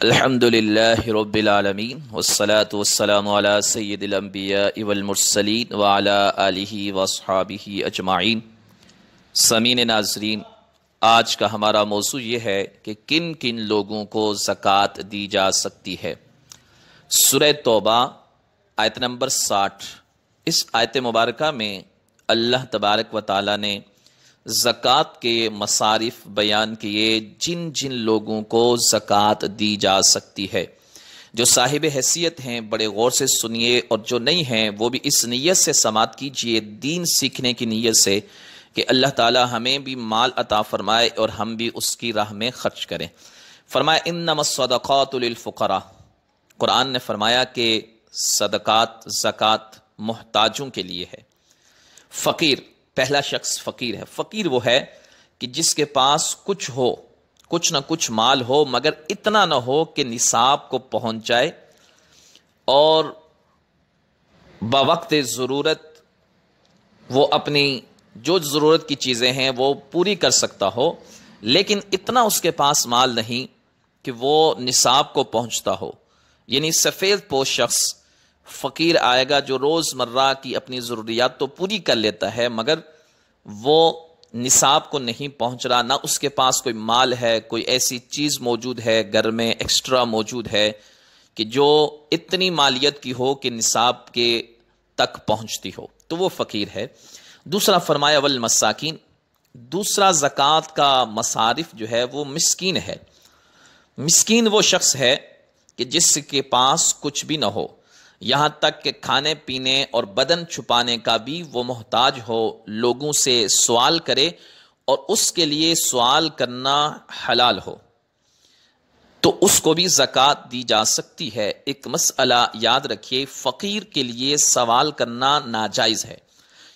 الحمدللہ رب العالمین والصلاة والسلام علی سید الانبیاء والمرسلین وعلی آلہ واصحابہ اجمعین۔ سامعین ناظرین، آج کا ہمارا موضوع یہ ہے کہ کن کن لوگوں کو زکوٰۃ دی جا سکتی ہے۔ سورہ توبہ آیت نمبر 60، اس آیت مبارکہ میں اللہ تبارک و تعالی نے زکوٰۃ کے مصارف بیان کیے، جن جن لوگوں کو زکوٰۃ دی جا سکتی ہے۔ جو صاحب حیثیت ہیں بڑے غور سے سنیے، اور جو نہیں ہیں وہ بھی اس نیت سے سماعت کیجئے، دین سیکھنے کی نیت سے، کہ اللہ تعالی ہمیں بھی مال عطا فرمائے اور ہم بھی اس کی راہ میں خرچ کریں۔ فرمایا انما الصدقات للفقراء، قرآن نے فرمایا کہ صدقات زکوٰۃ محتاجوں کے لیے ہے۔ فقیر، پہلا شخص فقیر ہے۔ فقیر وہ ہے کہ جس کے پاس کچھ ہو، کچھ نہ کچھ مال ہو، مگر اتنا نہ ہو کہ نصاب کو پہنچ جائے اور بوقت ضرورت وہ اپنی جو ضرورت کی چیزیں ہیں وہ پوری کر سکتا ہو، لیکن اتنا اس کے پاس مال نہیں کہ وہ نصاب کو پہنچتا ہو۔ یعنی سفید پوش شخص فقیر آئے گا جو روز مرہ کی اپنی ضروریات تو پوری کر لیتا ہے، مگر وہ نصاب کو نہیں پہنچ رہا، نہ اس کے پاس کوئی مال ہے، کوئی ایسی چیز موجود ہے گھر میں ایکسٹرا موجود ہے کہ جو اتنی مالیت کی ہو کہ نصاب کے تک پہنچتی ہو، تو وہ فقیر ہے۔ دوسرا فرمایا والمساکین، دوسرا زکوٰۃ کا مصارف جو ہے وہ مسکین ہے۔ مسکین وہ شخص ہے کہ جس کے پاس کچھ بھی نہ ہو، یہاں تک کہ کھانے پینے اور بدن چھپانے کا بھی وہ محتاج ہو، لوگوں سے سوال کرے اور اس کے لیے سوال کرنا حلال ہو، تو اس کو بھی زکوٰۃ دی جا سکتی ہے۔ ایک مسئلہ یاد رکھیے، فقیر کے لیے سوال کرنا ناجائز ہے۔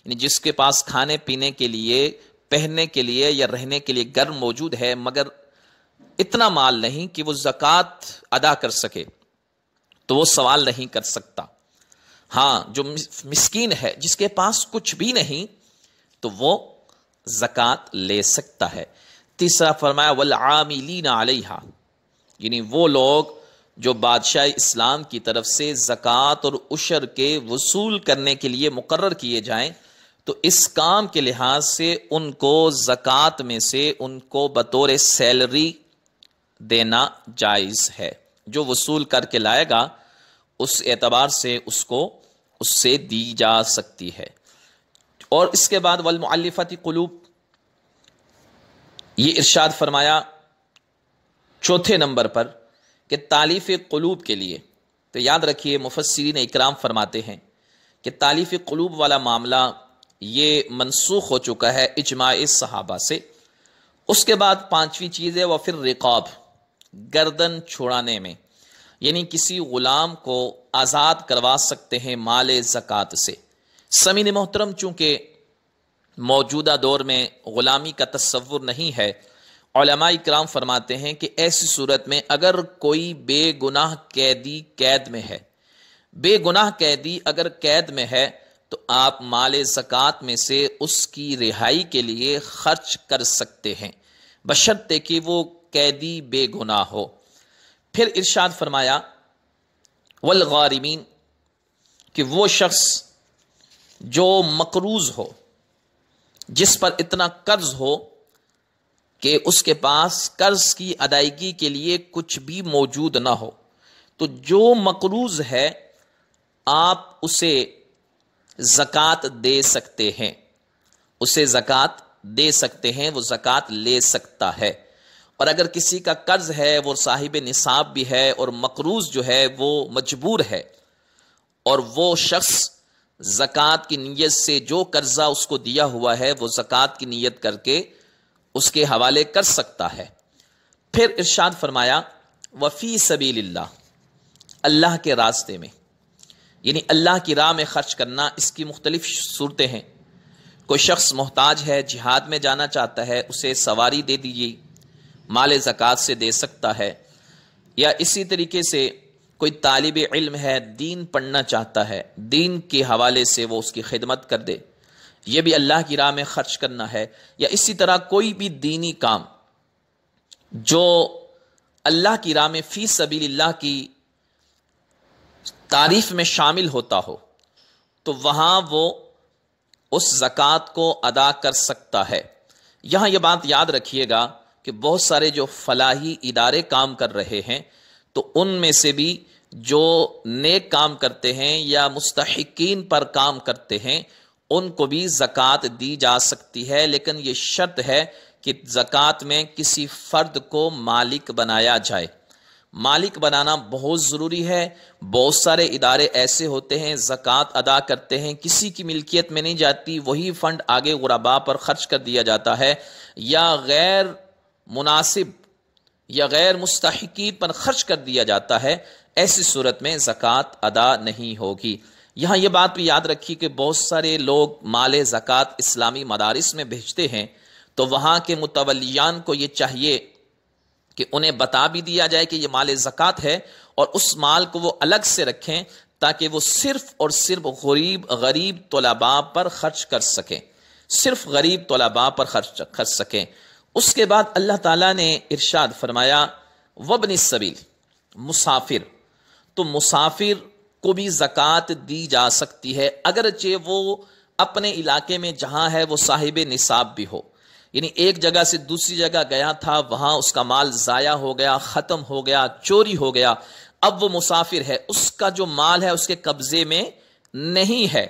یعنی جس کے پاس کھانے پینے کے لیے، پہننے کے لیے یا رہنے کے لیے گھر موجود ہے، مگر اتنا مال نہیں کہ وہ زکوٰۃ ادا کر سکے، تو وہ سوال نہیں کر سکتا۔ ہاں، جو مسکین ہے جس کے پاس کچھ بھی نہیں، تو وہ زکوٰۃ لے سکتا ہے۔ تیسرا فرمایا والعاملین علیہا، یعنی وہ لوگ جو بادشاہ اسلام کی طرف سے زکوٰۃ اور عشر کے وصول کرنے کے لیے مقرر کیے جائیں، تو اس کام کے لحاظ سے ان کو زکوٰۃ میں سے ان کو بطور سیلری دینا جائز ہے۔ جو وصول کر کے لائے گا اس اعتبار سے اس کو اس سے دی جا سکتی ہے۔ اور اس کے بعد والمؤلفۃ قلوب، یہ ارشاد فرمایا چوتھے نمبر پر کہ تالیف قلوب کے لیے، تو یاد رکھیے مفسرین اکرام فرماتے ہیں کہ تالیف قلوب والا معاملہ یہ منسوخ ہو چکا ہے اجماع صحابہ سے۔ اس کے بعد پانچویں چیز ہے وفر رقاب، گردن چھڑانے میں، یعنی کسی غلام کو آزاد کروا سکتے ہیں مال زکوٰۃ سے۔ سامعین محترم، چونکہ موجودہ دور میں غلامی کا تصور نہیں ہے، علماء اکرام فرماتے ہیں کہ ایسی صورت میں اگر کوئی بے گناہ قیدی قید میں ہے، بے گناہ قیدی اگر قید میں ہے، تو آپ مال زکوٰۃ میں سے اس کی رہائی کے لیے خرچ کر سکتے ہیں، بشرطے کہ وہ قیدی بے گناہ ہو۔ پھر ارشاد فرمایا والغارمین، کہ وہ شخص جو مقروض ہو، جس پر اتنا قرض ہو کہ اس کے پاس قرض کی ادائیگی کے لیے کچھ بھی موجود نہ ہو، تو جو مقروض ہے آپ اسے زکوٰۃ دے سکتے ہیں، اسے زکوٰۃ دے سکتے ہیں، وہ زکوٰۃ لے سکتا ہے۔ اور اگر کسی کا قرض ہے، وہ صاحب نصاب بھی ہے، اور مقروض جو ہے وہ مجبور ہے، اور وہ شخص زکوٰۃ کی نیت سے جو قرضہ اس کو دیا ہوا ہے وہ زکوٰۃ کی نیت کر کے اس کے حوالے کر سکتا ہے۔ پھر ارشاد فرمایا وفی سبیل اللہ، اللہ کے راستے میں، یعنی اللہ کی راہ میں خرچ کرنا۔ اس کی مختلف صورتیں ہیں۔ کوئی شخص محتاج ہے، جہاد میں جانا چاہتا ہے، اسے سواری دے دیجیے، مال زکوٰۃ سے دے سکتا ہے۔ یا اسی طریقے سے کوئی طالب علم ہے، دین پڑھنا چاہتا ہے، دین کے حوالے سے وہ اس کی خدمت کر دے۔ یہ بھی اللہ کی راہ میں خرچ کرنا ہے، یا اسی طرح کوئی بھی دینی کام جو اللہ کی راہ میں فی سبیل اللہ کی تعریف میں شامل ہوتا ہو تو وہاں وہ اس زکوٰۃ کو ادا کر سکتا ہے۔ یہاں یہ بات یاد رکھیے گا کہ بہت سارے جو فلاحی ادارے کام کر رہے ہیں تو ان میں سے بھی جو نیک کام کرتے ہیں یا مستحقین پر کام کرتے ہیں ان کو بھی زکوٰۃ دی جا سکتی ہے، لیکن یہ شرط ہے کہ زکوٰۃ میں کسی فرد کو مالک بنایا جائے۔ مالک بنانا بہت ضروری ہے۔ بہت سارے ادارے ایسے ہوتے ہیں زکوٰۃ ادا کرتے ہیں، کسی کی ملکیت میں نہیں جاتی، وہی فنڈ آگے غرباء پر خرچ کر دیا جاتا ہے، یا غیر مناسب یا غیر مستحقین پر خرچ کر دیا جاتا ہے۔ ایسی صورت میں زکوٰۃ ادا نہیں ہوگی۔ یہاں یہ بات بھی یاد رکھی کہ بہت سارے لوگ مال زکوٰۃ اسلامی مدارس میں بھیجتے ہیں تو وہاں کے متولیان کو یہ چاہیے کہ انہیں بتا بھی دیا جائے کہ یہ مال زکوٰۃ ہے، اور اس مال کو وہ الگ سے رکھیں تاکہ وہ صرف اور صرف غریب طلباء پر خرچ کر سکیں، صرف غریب طلباء پر خرچ کر سکیں۔ اس کے بعد اللہ تعالیٰ نے ارشاد فرمایا وابن السبیل، مسافر، تو مسافر کو بھی زکوٰۃ دی جا سکتی ہے اگرچہ وہ اپنے علاقے میں جہاں ہے وہ صاحب نصاب بھی ہو، یعنی ایک جگہ سے دوسری جگہ گیا تھا، وہاں اس کا مال ضائع ہو گیا، ختم ہو گیا، چوری ہو گیا، اب وہ مسافر ہے، اس کا جو مال ہے اس کے قبضے میں نہیں ہے،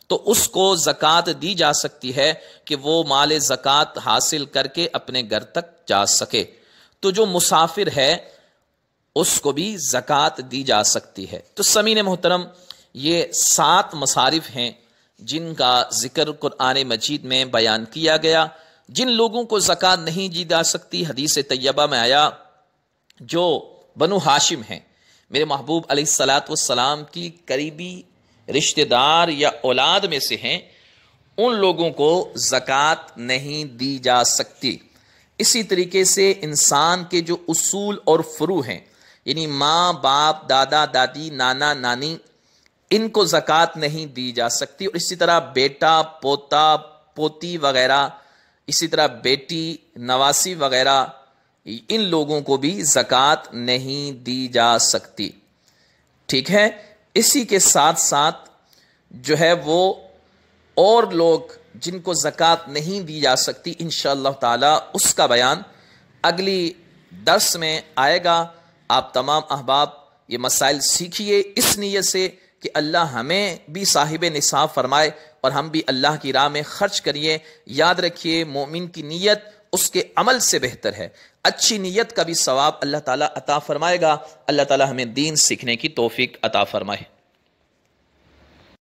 تو اس کو زکوٰۃ دی جا سکتی ہے کہ وہ مال زکوٰۃ حاصل کر کے اپنے گھر تک جا سکے۔ تو جو مسافر ہے اس کو بھی زکوٰۃ دی جا سکتی ہے۔ تو سامعین محترم، یہ 7 مصارف ہیں جن کا ذکر قرآن مجید میں بیان کیا گیا۔ جن لوگوں کو زکوٰۃ نہیں دی جا سکتی، حدیث طیبہ میں آیا جو بنو ہاشم ہیں، میرے محبوب علیہ الصلاۃ والسلام کی قریبی رشتہ دار یا اولاد میں سے ہیں، ان لوگوں کو زکوٰۃ نہیں دی جا سکتی۔ اسی طریقے سے انسان کے جو اصول اور فروع ہیں، یعنی ماں باپ، دادا دادی، نانا نانی، ان کو زکوٰۃ نہیں دی جا سکتی، اور اسی طرح بیٹا، پوتا، پوتی وغیرہ، اسی طرح بیٹی، نواسی وغیرہ، ان لوگوں کو بھی زکوٰۃ نہیں دی جا سکتی۔ ٹھیک ہے، اسی کے ساتھ ساتھ جو ہے وہ اور لوگ جن کو زکوٰۃ نہیں دی جا سکتی، انشاءاللہ تعالی اس کا بیان اگلی درس میں آئے گا۔ آپ تمام احباب یہ مسائل سیکھیے اس نیت سے کہ اللہ ہمیں بھی صاحب نصاب فرمائے اور ہم بھی اللہ کی راہ میں خرچ کریے۔ یاد رکھیے مومن کی نیت اس کے عمل سے بہتر ہے، اچھی نیت کا بھی ثواب اللہ تعالیٰ عطا فرمائے گا۔ اللہ تعالیٰ ہمیں دین سیکھنے کی توفیق عطا فرمائے۔